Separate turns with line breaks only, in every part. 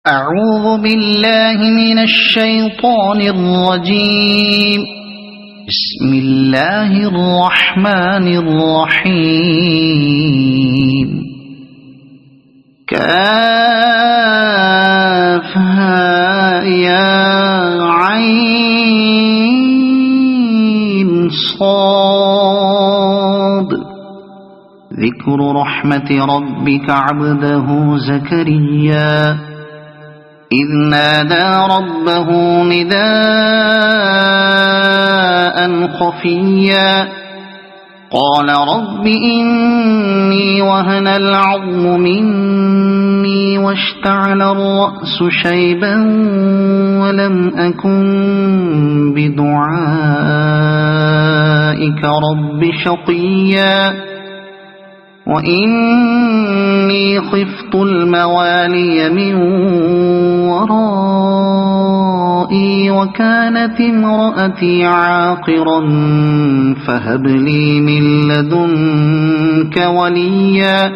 أعوذ بالله من الشيطان الرجيم. بسم الله الرحمن الرحيم. كافها يا عين صاد. ذكر رحمة ربك عبده زكريا إذ نادى ربه نداء خفيا قال رب إني وهن العظم مني واشتعل الرأس شيبا ولم أكن بدعائك رب شقيا وإني خفت الموالي من ورائي وكانت امرأتي عاقرا فهب لي من لدنك وليا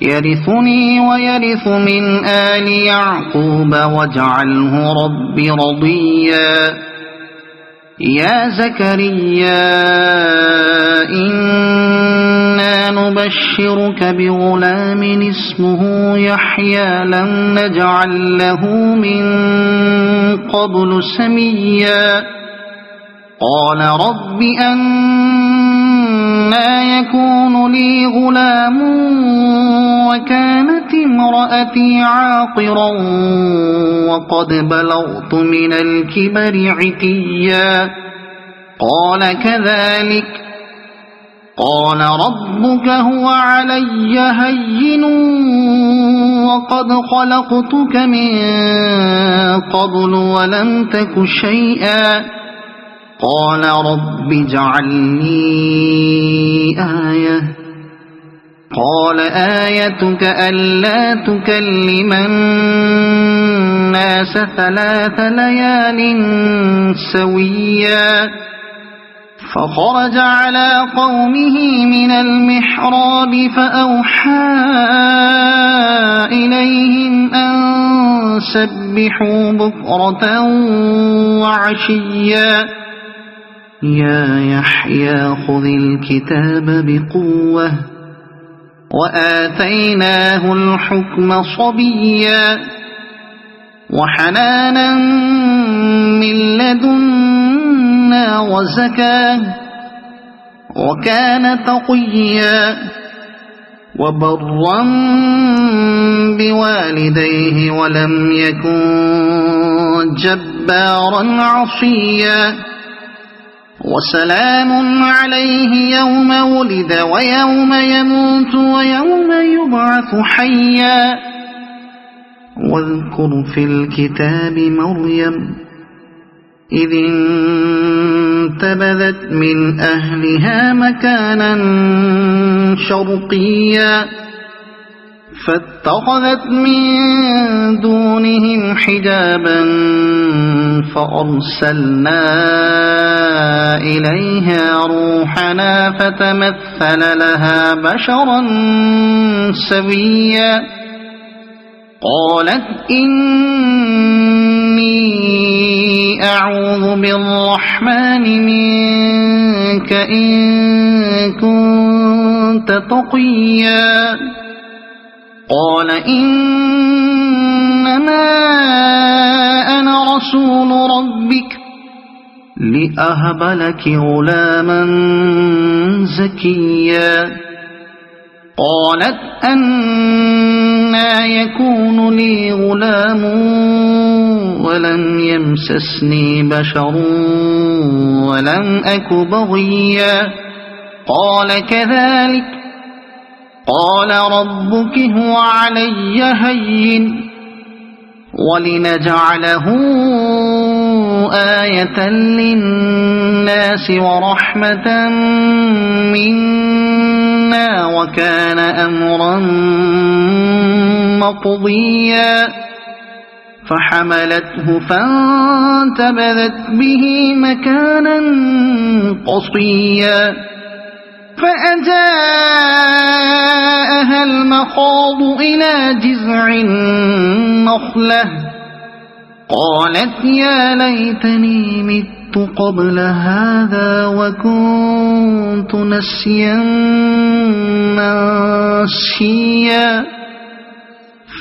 يرثني ويرث من آل يعقوب واجعله رب رضيا. يا زكريا إنا نبشرك بغلام اسمه يحيى لم نجعل له من قبل سميا قال رب أنى يكون لي غلام وكانت امرأتي عاقرا وقد بلغت من الكبر عتيا قال كذلك قال ربك هو علي هين وقد خلقتك من قبل ولم تك شيئا قال رب اجعل لي آية قال آيتك ألا تكلم الناس 3 ليال سويا فخرج على قومه من المحراب فأوحى إليهم أن سبحوا بكرة وعشيا يا يحيى خذ الكتاب بقوة وآتيناه الحكم صبيا وحنانا من لدنا وزكاة وكان تقيا وبرا بوالديه ولم يكن جبارا عصيا وسلام عليه يوم ولد ويوم يموت ويوم يبعث حيا واذكر في الكتاب مريم إذ انتبذت من أهلها مكانا شرقيا فاتخذت من دونهم حجابا فأرسلنا إليها روحنا فتمثل لها بشرا سويا قالت إني أعوذ بالرحمن منك إن كنت تقيا قال إنما أنا رسول ربك لأهب لك غلاما زكيا قالت أنى يكون لي غلام ولم يمسسني بشر ولم أك بغيا قال كذلك قال ربك هو علي هين ولنجعله آية للناس ورحمة منا وكان أمرا مقضيا فحملته فانتبذت به مكانا قصيا فأجاءها المخاض إلى جذع النخلة النخلة قالت يا ليتني مت قبل هذا وكنت نسيا منسيا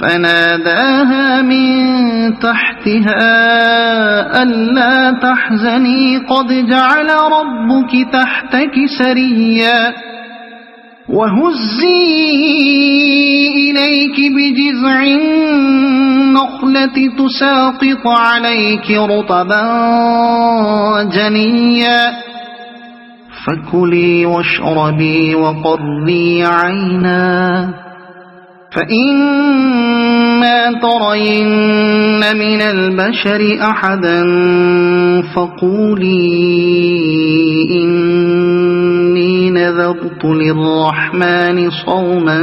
فناداها من تحتها ألا تحزني قد جعل ربك تحتك سريا وهزي إليك بجذع النخلة تساقط عليك رطبا جنيا فكلي واشربي وقري عينا فإما ترين من البشر أحدا فقولي إني نذرت للرحمن صوما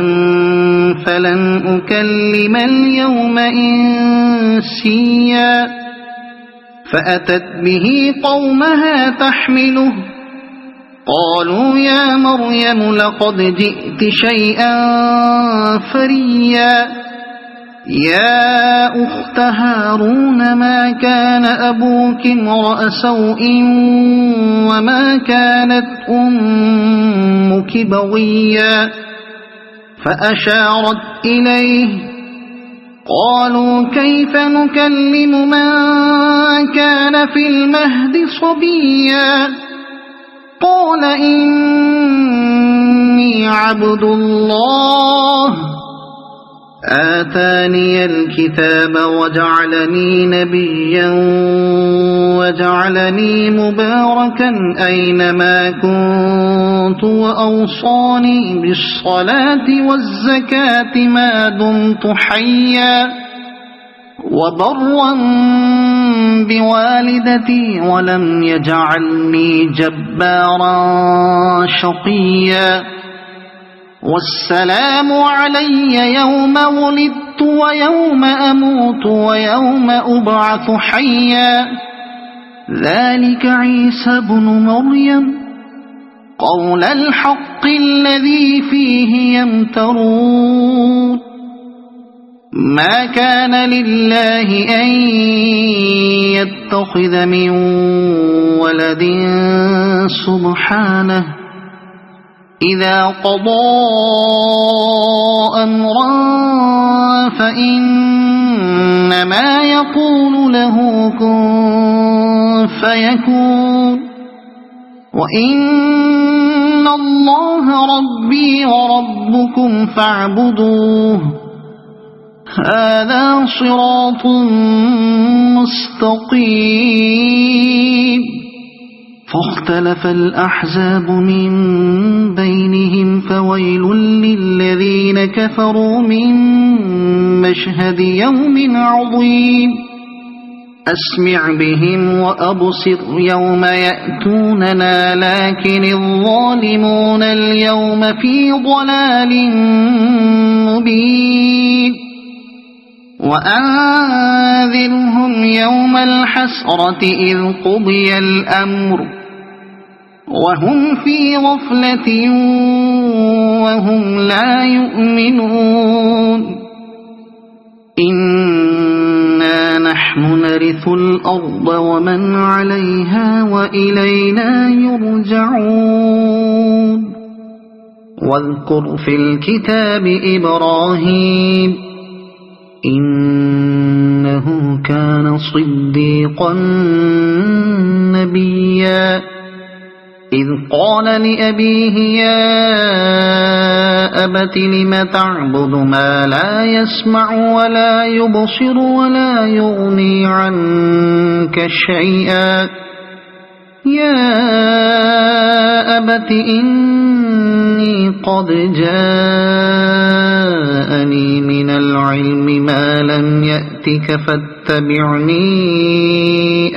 فلن أكلم اليوم إنسيا فأتت به قومها تحمله قالوا يا مريم لقد جئت شيئا فريا يا أخت هارون ما كان أبوك امرأ سوء وما كانت أمك بغيا فأشارت إليه قالوا كيف نكلم من كان في المهد صبيا قال إني عبد الله آتاني الكتاب وجعلني نبيا وجعلني مباركا أينما كنت وأوصاني بالصلاة والزكاة ما دمت حيا وبرا بوالدتي ولم يجعلني جبارا شقيا والسلام علي يوم ولدت ويوم أموت ويوم أبعث حيا ذلك عيسى بن مريم قول الحق الذي فيه يمترون ما كان لله أن يتخذ من ولد سبحانه إذا قضى أمرا فإنما يقول له كن فيكون وإن الله ربي وربكم فاعبدوه هذا صراط مستقيم فاختلف الأحزاب من بينهم فويل للذين كفروا من مشهد يوم عظيم أسمع بهم وأبصر يوم يأتوننا لكن الظالمون اليوم في ضلال مبين وأنذرهم يوم الحسرة إذ قضي الأمر وهم في غفلة وهم لا يؤمنون إنا نحن نرث الأرض ومن عليها وإلينا يرجعون واذكر في الكتاب إبراهيم إنه كان صديقا نبيا إذ قال لأبيه يا أبت لم تعبد ما لا يسمع ولا يبصر ولا يغني عنك شيئا يا أبت إني قد جاءني من العلم ما لم يأتك فاتبعني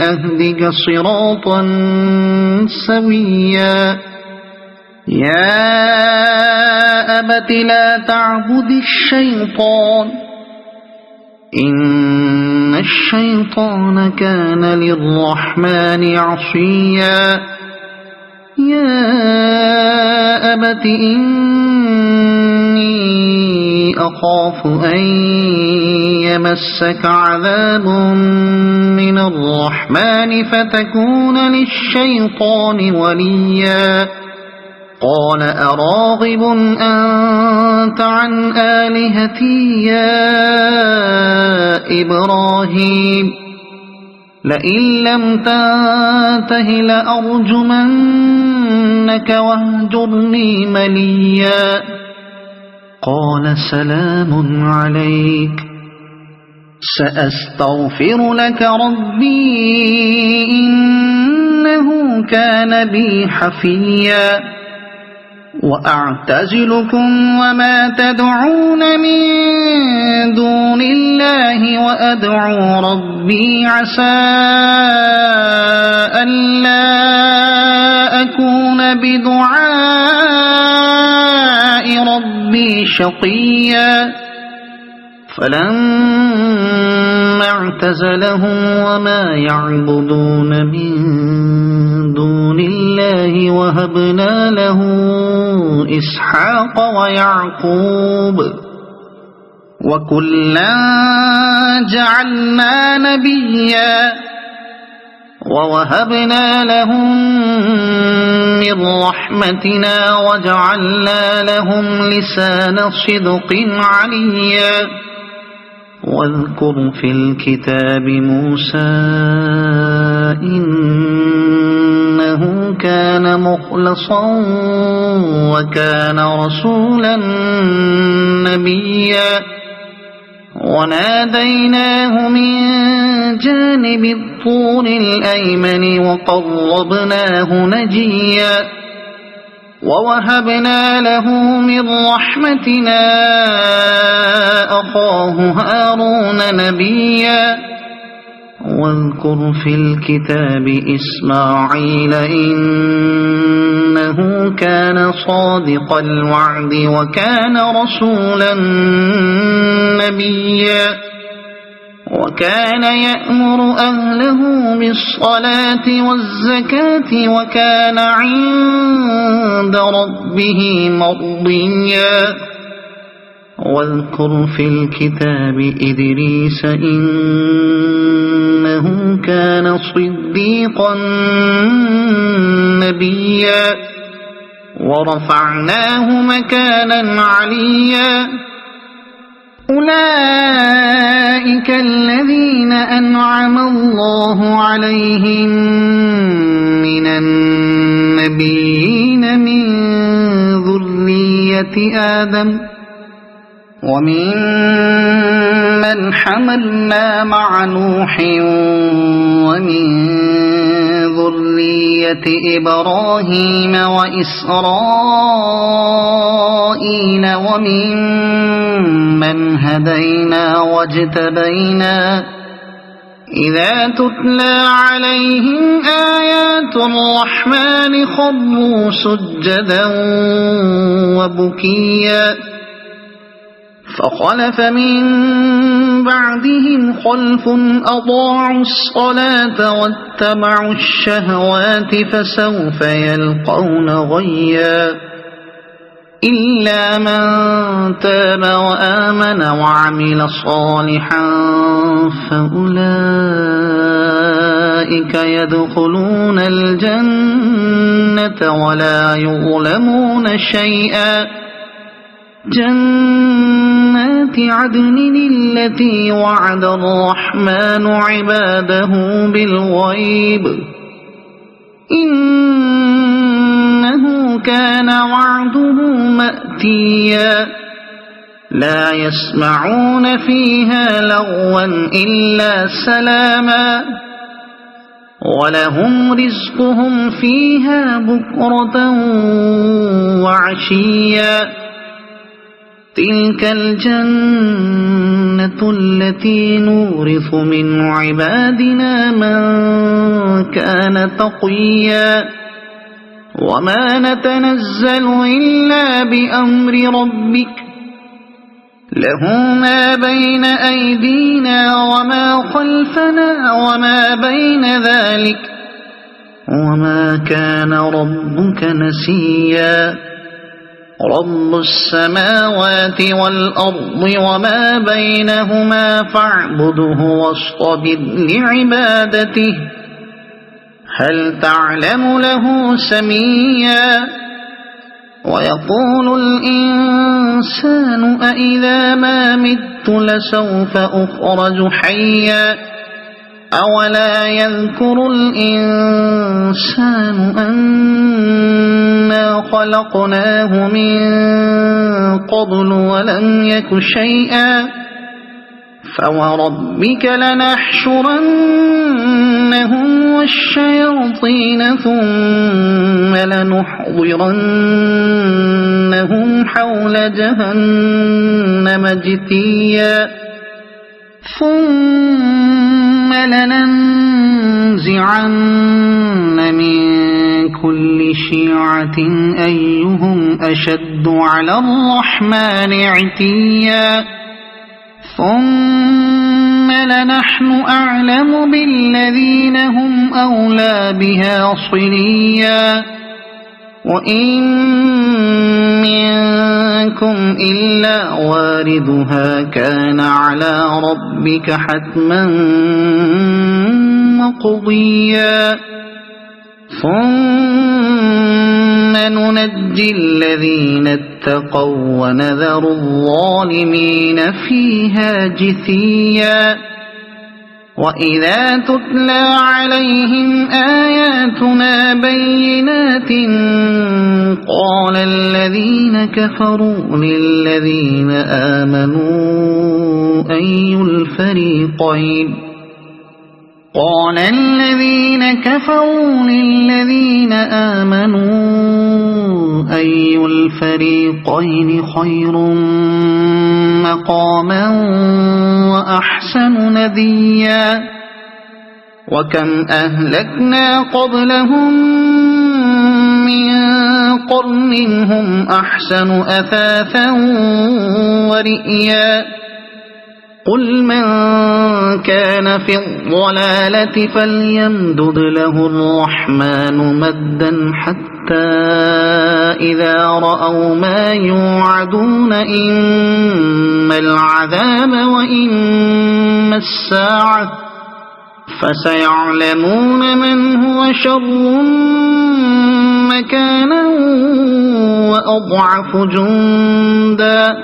أهدك صراطا سويا يا أبت لا تعبد الشيطان إن الشيطان كان للرحمن عصيا يا أبت إني أخاف أن يمسك عذاب من الرحمن فتكون للشيطان وليا قال أراغب أنت عن آلهتي يا إبراهيم لئن لم تنته لأرجمنك واهجرني مليا قال سلام عليك سأستغفر لك ربي إنه كان بي حفيا وأعتزلكم وما تدعون من دون الله وأدعو ربي عسى ألا أكون بدعاء ربي شقيا فلما اعتزلهم وما يعبدون من دون الله وهبنا له إسحاق ويعقوب وكلا جعلنا نبيا ووهبنا لهم من رحمتنا وجعلنا لهم لسان صدق عليا واذكر في الكتاب موسى إنه كان مخلصا وكان رسولا نبيا وناديناه من جانب الطور الأيمن وقربناه نجيا ووهبنا له من رحمتنا أخاه هارون نبيا واذكر في الكتاب إسماعيل إنه كان صادق الوعد وكان رسولا نبيا وكان يأمر أهله بالصلاة والزكاة وكان عند ربه مرضيا واذكر في الكتاب إدريس إنه كان صديقا نبيا ورفعناه مكانا عليا أولئك الذين أنعم الله عليهم من النبيين من ذرية آدم ومن من حملنا مع نوح ومن ذرية إبراهيم وإسرائيل ومن من هدينا واجتبينا إذا تتلى عليهم آيات الرحمن خروا سجدا وبكيا فخلف من بعدهم خلف أضاعوا الصلاة واتبعوا الشهوات فسوف يلقون غيا إلا من تاب وآمن وعمل صالحا فأولئك يدخلون الجنة ولا يظلمون شيئا جنات عدن التي وعد الرحمن عباده بالغيب إنه كان وعده مأتيا لا يسمعون فيها لغوا إلا سلاما ولهم رزقهم فيها بكرة وعشيا تلك الجنة التي نورث من عبادنا من كان تقيا وما نتنزل إلا بأمر ربك له ما بين أيدينا وما خلفنا وما بين ذلك وما كان ربك نسيا رب السماوات والأرض وما بينهما فاعبده واصطبر لعبادته هل تعلم له سميا ويقول الإنسان أإذا ما مت لسوف أخرج حيا أولا يذكر الإنسان أنا خلقناه من قبل ولم يك شيئا فوربك لنحشرنهم والشياطين ثم لنحضرنهم حول جهنم جثيا ثم لننزعن من كل شيعة أيهم أشد على الرحمن عتيا ثم لنحن أعلم بالذين هم أولى بها صليا وإن منكم إلا واردها كان على ربك حتما مقضيا ثم ننجي الذين اتقوا ونذر الظالمين فيها جثيا وإذا تتلى عليهم آياتنا بينات قال الذين كفروا للذين آمنوا أي الفريقين خير مقاما وأحسن نديا وكم أهلكنا قبلهم من قرن هم أحسن أثاثا ورئيا قل من كان في الضلالة فليمدد له الرحمن مدا حتى إذا رأوا ما يوعدون إما العذاب وإما الساعة فسيعلمون من هو شر مكانا وأضعف جندا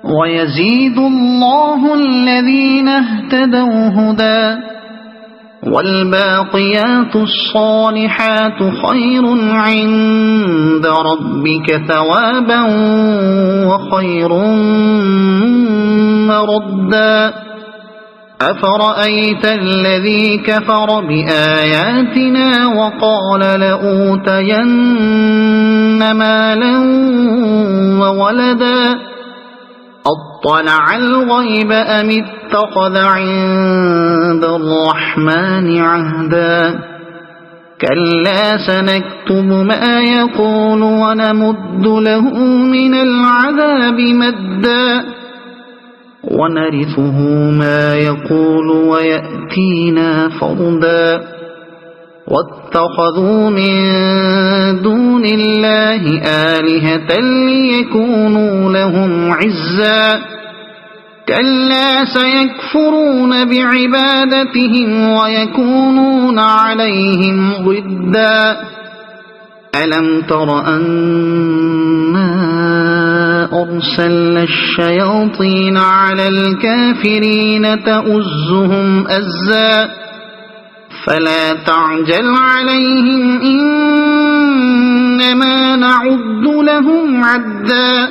ويزيد الله الذين اهتدوا هدى والباقيات الصالحات خير عند ربك ثوابا وخير مردا أفرأيت الذي كفر بآياتنا وقال لأوتين مالا وولدا أطلع الغيب أم اتخذ عند الرحمن عهدا كلا سنكتب ما يقول ونمد له من العذاب مدا ونرثه ما يقول ويأتينا فردا واتخذوا من دون الله آلهة ليكونوا لهم عزا كلا سيكفرون بعبادتهم ويكونون عليهم ضدا ألم تر أنا أرسلنا الشياطين على الكافرين تؤزهم أزا فلا تعجل عليهم إنما نعد لهم عدا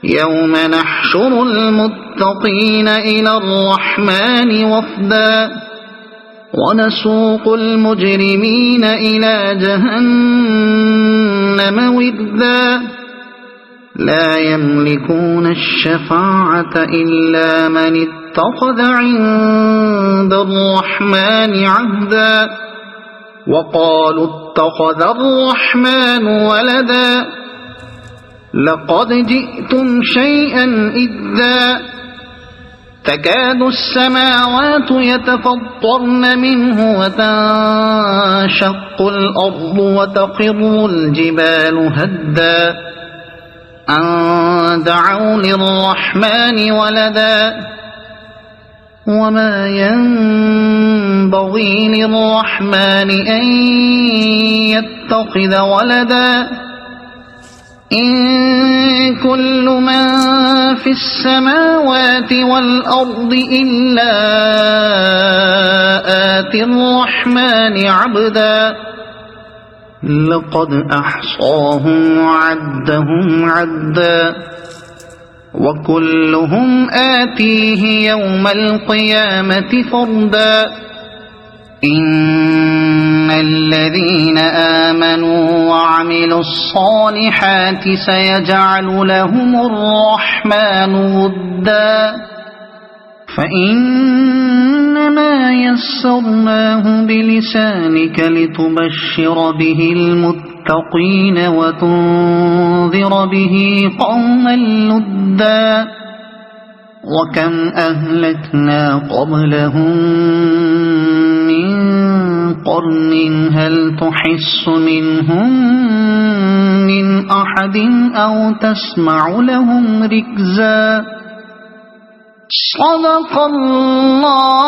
يوم نحشر المتقين إلى الرحمن وفدا ونسوق المجرمين إلى جهنم وردا لا يملكون الشفاعة إلا من اتخذ عند الرحمن عهدا وقالوا اتخذ الرحمن ولدا لقد جئتم شيئا إدا تكاد السماوات يتفطرن منه وتنشق الأرض وتخر الجبال هدا أن دعوا للرحمن ولدا وما ينبغي للرحمن أن يتخذ ولدا إن كل من في السماوات والأرض إلا آتي الرحمن عبدا لقد أحصاهم وعدهم عدا وكلهم آتيه يوم القيامة فردا إن الذين آمنوا وعملوا الصالحات سيجعل لهم الرحمن ودا فإنما يسرناه بلسانك لتبشر به المتقين وتنذر به قوما لدا وكم أهلكنا قبلهم من قرن هل تحس منهم من أحد أو تسمع لهم ركزا صدق الله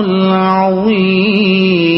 العظيم.